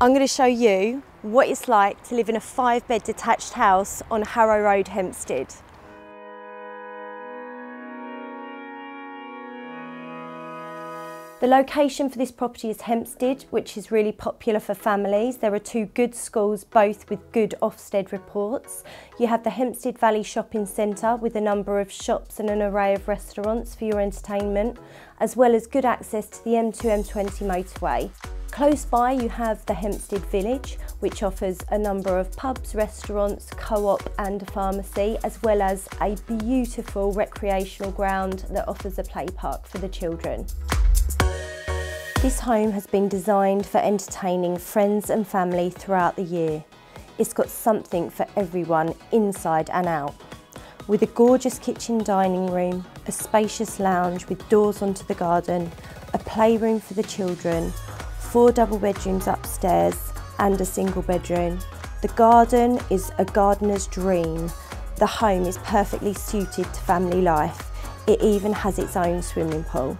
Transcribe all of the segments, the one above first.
I'm going to show you what it's like to live in a 5-bed detached house on Harrow Road, Hempstead. The location for this property is Hempstead, which is really popular for families. There are 2 good schools, both with good Ofsted reports. You have the Hempstead Valley Shopping Centre with a number of shops and an array of restaurants for your entertainment, as well as good access to the M2/M20 motorway. Close by you have the Hempstead Village, which offers a number of pubs, restaurants, co-op and a pharmacy, as well as a beautiful recreational ground that offers a play park for the children. This home has been designed for entertaining friends and family throughout the year. It's got something for everyone inside and out. With a gorgeous kitchen dining room, a spacious lounge with doors onto the garden, a playroom for the children, 4 double bedrooms upstairs and a single bedroom. The garden is a gardener's dream. The home is perfectly suited to family life. It even has its own swimming pool.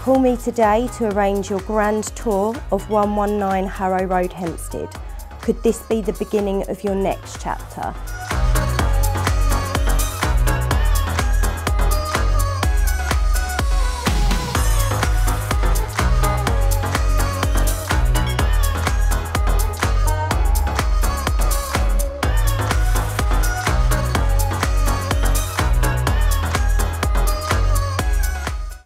Call me today to arrange your grand tour of 119 Harrow Road, Hempstead. Could this be the beginning of your next chapter?